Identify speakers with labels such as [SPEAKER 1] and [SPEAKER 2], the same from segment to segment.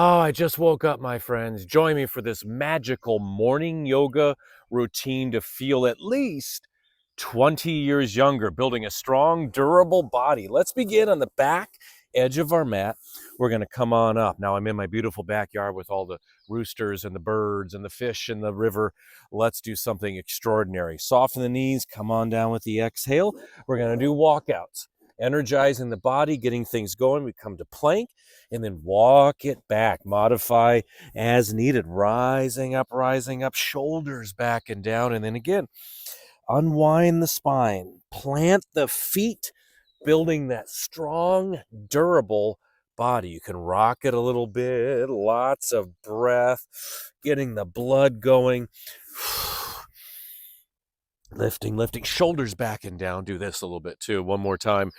[SPEAKER 1] Oh, I just woke up, my friends. Join me for this magical morning yoga routine to feel at least 20 years younger, building a strong, durable body. Let's begin on the back edge of our mat. We're going to come on up. Now I'm in my beautiful backyard with all the roosters and the birds and the fish in the river. Let's do something extraordinary. Soften the knees, come on down with the exhale. We're going to do walkouts, energizing the body, getting things going. We come to plank and then walk it back, modify as needed, rising up, shoulders back and down. And then again, unwind the spine, plant the feet, building that strong, durable body. You can rock it a little bit, lots of breath, getting the blood going. Lifting, shoulders back and down. Do this a little bit too. One more time.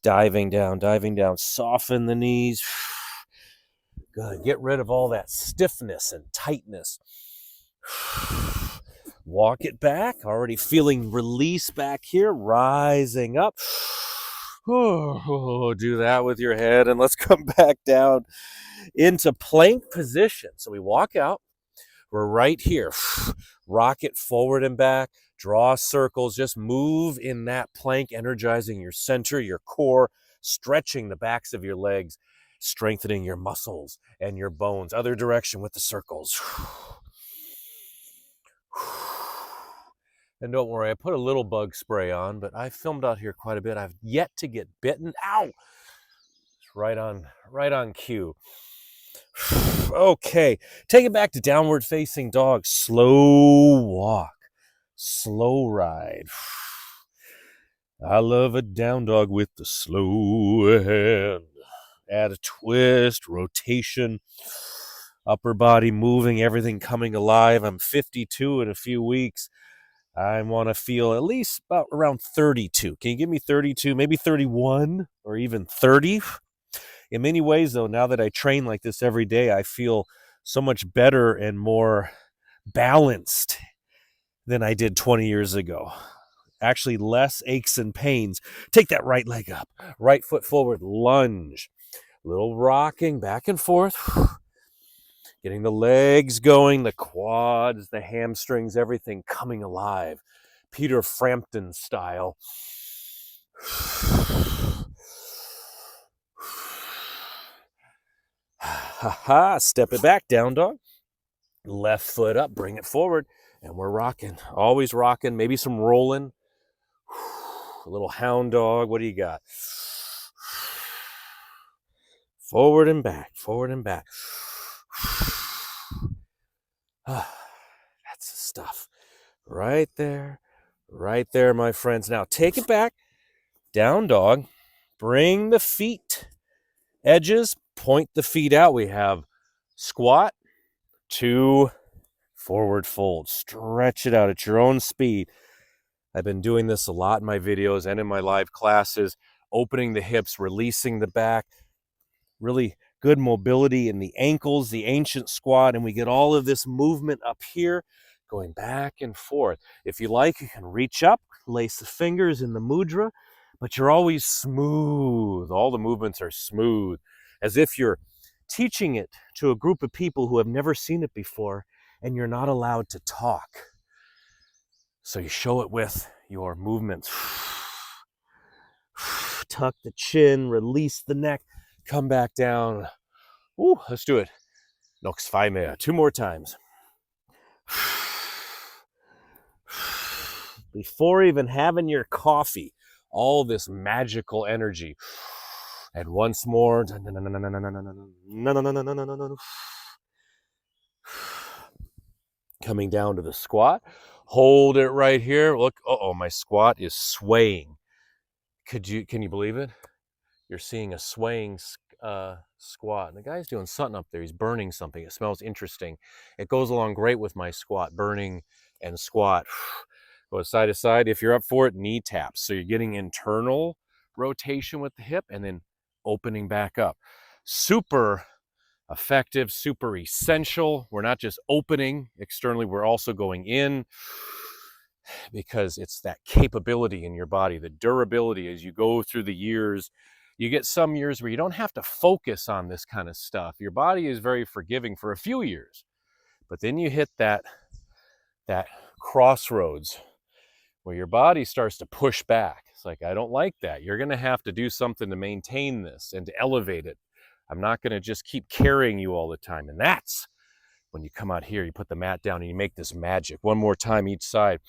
[SPEAKER 1] Diving down. Soften the knees. Good. Get rid of all that stiffness and tightness. Walk it back. Already feeling release back here. Rising up. Do that with your head. And let's come back down into plank position. So we walk out. We're right here. Rock it forward and back. Draw circles. Just move in that plank, energizing your center, your core, stretching the backs of your legs, strengthening your muscles and your bones. Other direction with the circles. And don't worry, I put a little bug spray on, but I filmed out here quite a bit. I've yet to get bitten. Ow! Right on cue. Okay, take it back to downward facing dog. Slow walk, slow ride. I love a down dog with the slow hand. Add a twist, rotation, upper body moving, everything coming alive. I'm 52 in a few weeks. I want to feel at least about around 32. Can you give me 32, maybe 31 or even 30? In many ways, though, now that I train like this every day, I feel so much better and more balanced than I did 20 years ago. Actually, less aches and pains. Take that right leg up, right foot forward, lunge. Little rocking back and forth. Getting the legs going, the quads, the hamstrings, everything coming alive. Peter Frampton style. Step it back, down dog. Left foot up, bring it forward, and we're rocking. Always rocking, maybe some rolling. A little hound dog. What do you got? Forward and back, forward and back. That's the stuff. Right there, my friends. Now take it back, down dog. Bring the feet edges, point the feet out. We have squat, 2 forward fold. Stretch it out at your own speed. I've been doing this a lot in my videos and in my live classes, opening the hips, releasing the back, really good mobility in the ankles, the ancient squat, and we get all of this movement up here, going back and forth. If you like, you can reach up, lace the fingers in the mudra, but you're always smooth. All the movements are smooth, as if you're teaching it to a group of people who have never seen it before, and you're not allowed to talk. So you show it with your movements. Tuck the chin, release the neck, come back down. Ooh, let's do it. Noch zweimal. 2 more times. Before even having your coffee, all this magical energy. And once more. Coming down to the squat. Hold it right here. Look, my squat is swaying. Can you believe it? You're seeing a swaying squat. And the guy's doing something up there. He's burning something. It smells interesting. It goes along great with my squat, burning and squat. Go side to side. If you're up for it, knee taps. So you're getting internal rotation with the hip and then opening back up. Super effective, super essential. We're not just opening externally, we're also going in, because it's that capability in your body, the durability as you go through the years. You get some years where you don't have to focus on this kind of stuff. Your body is very forgiving for a few years, but then you hit that crossroads where your body starts to push back. It's like, I don't like that. You're going to have to do something to maintain this and to elevate it. I'm not going to just keep carrying you all the time. And that's when you come out here, you put the mat down and you make this magic. One more time each side.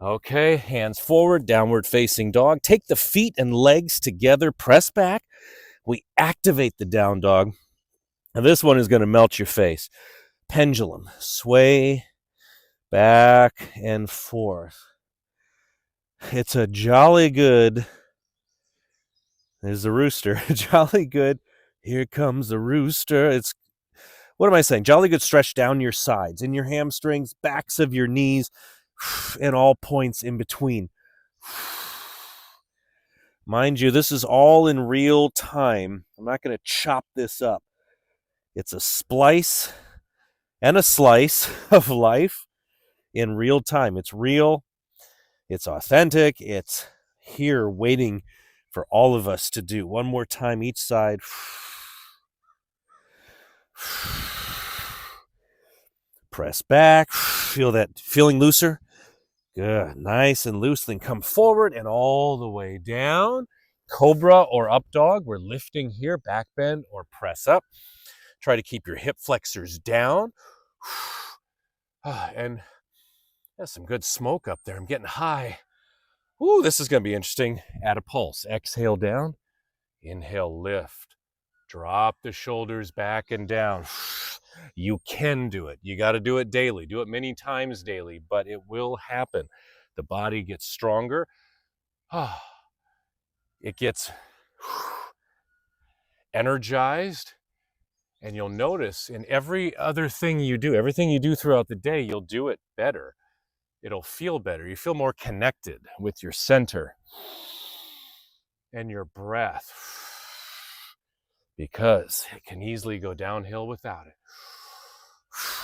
[SPEAKER 1] Okay, hands forward, downward facing dog. Take the feet and legs together, press back. We activate the down dog. Now this one is going to melt your face. Pendulum, sway back and forth. It's a jolly good, there's the rooster, jolly good, here comes the rooster. It's, what am I saying? Jolly good stretch down your sides, in your hamstrings, backs of your knees, and all points in between. Mind you, this is all in real time. I'm not going to chop this up. It's a splice and a slice of life in real time. It's real. It's authentic. It's here waiting for all of us to do. One more time each side. Press back. Feel that feeling looser. Good. Nice and loose. Then come forward and all the way down. Cobra or up dog. We're lifting here. Back bend or press up. Try to keep your hip flexors down. And there's some good smoke up there. I'm getting high. Ooh, this is going to be interesting. Add a pulse. Exhale down. Inhale, lift. Drop the shoulders back and down. You can do it. You got to do it daily. Do it many times daily, but it will happen. The body gets stronger. It gets energized. And you'll notice in every other thing you do, everything you do throughout the day, you'll do it better. It'll feel better. You feel more connected with your center and your breath, because it can easily go downhill without it.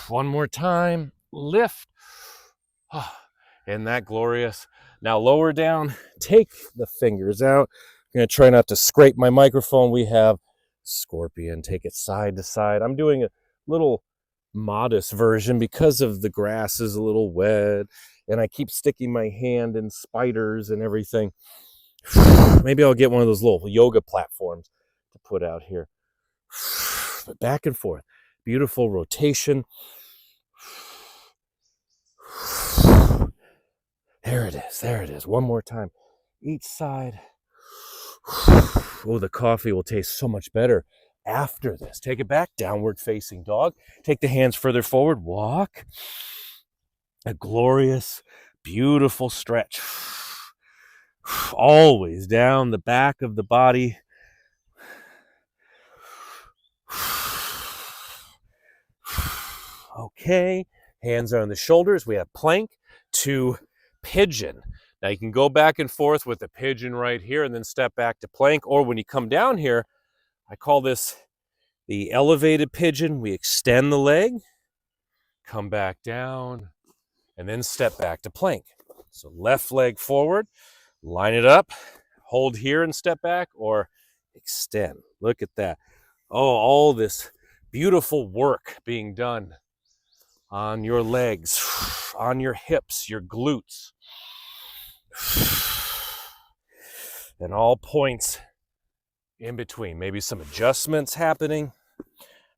[SPEAKER 1] One more time, lift. Isn't that glorious? Now lower down, take the fingers out. I'm going to try not to scrape my microphone. We have scorpion. Take it side to side. I'm doing a little modest version because of the grass is a little wet and I keep sticking my hand in spiders and everything. Maybe I'll get one of those little yoga platforms to put out here. But back and forth. Beautiful rotation. There it is. There it is. One more time. Each side. Oh, the coffee will taste so much better after this. Take it back. Downward facing dog. Take the hands further forward. Walk. A glorious, beautiful stretch. Always down the back of the body. Okay. Hands are on the shoulders. We have plank to pigeon. Now you can go back and forth with the pigeon right here and then step back to plank. Or when you come down here, I call this the elevated pigeon. We extend the leg, come back down, and then step back to plank. So left leg forward, line it up, hold here and step back, or extend. Look at that. Oh, all this beautiful work being done on your legs, on your hips, your glutes, and all points in between. Maybe some adjustments happening.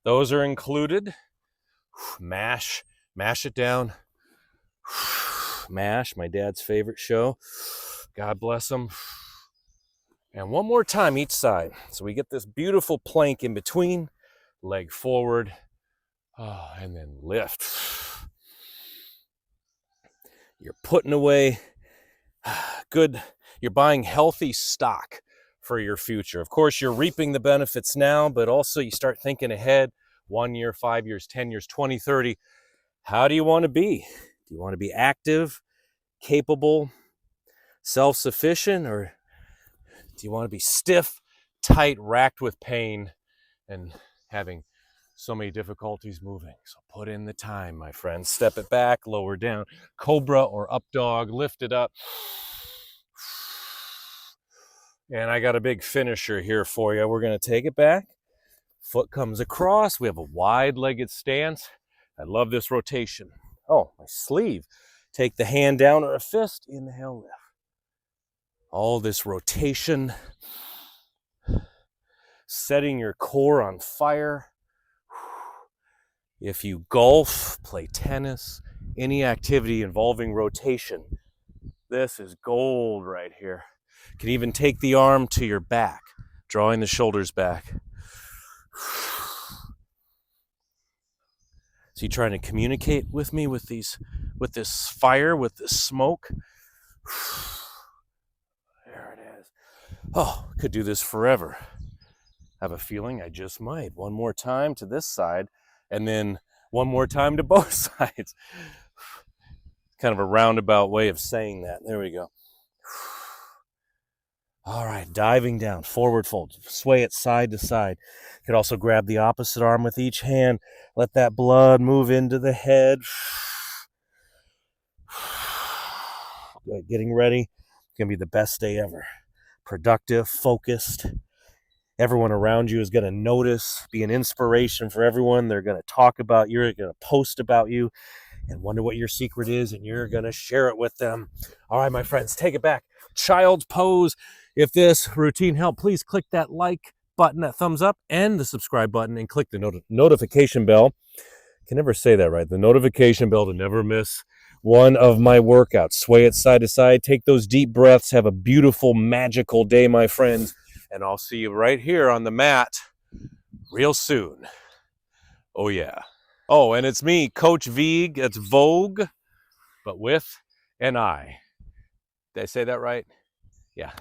[SPEAKER 1] Those are included. Mash it down. MASH, my dad's favorite show. God bless him. And one more time each side. So we get this beautiful plank in between. Leg forward. And then lift. You're putting away good. You're buying healthy stock for your future. Of course, you're reaping the benefits now, but also you start thinking ahead. 1 year, 5 years, 10 years, 20, 30. How do you want to be? Do you want to be active, capable, self-sufficient, or do you want to be stiff, tight, racked with pain, and having so many difficulties moving? So put in the time, my friends. Step it back, lower down. Cobra or up dog, lift it up. And I got a big finisher here for you. We're going to take it back. Foot comes across. We have a wide-legged stance. I love this rotation. Oh, my sleeve. Take the hand down or a fist. Inhale, lift. All this rotation. Setting your core on fire. If you golf, play tennis, any activity involving rotation, this is gold right here. You can even take the arm to your back, drawing the shoulders back. So you trying to communicate with me with this fire, with this smoke? There it is. Oh, could do this forever. I have a feeling I just might. One more time to this side, and then one more time to both sides. Kind of a roundabout way of saying that. There we go. All right, diving down, forward fold, sway it side to side. You could also grab the opposite arm with each hand. Let that blood move into the head. Good. Getting ready. It's going to be the best day ever. Productive, focused. Everyone around you is going to notice, be an inspiration for everyone. They're going to talk about you, they're going to post about you, and wonder what your secret is, and you're going to share it with them. All right, my friends, take it back. Child's pose. If this routine helped, please click that like button, that thumbs up, and the subscribe button, and click the notification bell. I can never say that right. The notification bell to never miss one of my workouts. Sway it side to side. Take those deep breaths. Have a beautiful, magical day, my friends. And I'll see you right here on the mat real soon. Oh, yeah. Oh, and it's me, Coach Vigue. That's Vogue, but with an I. Did I say that right? Yeah.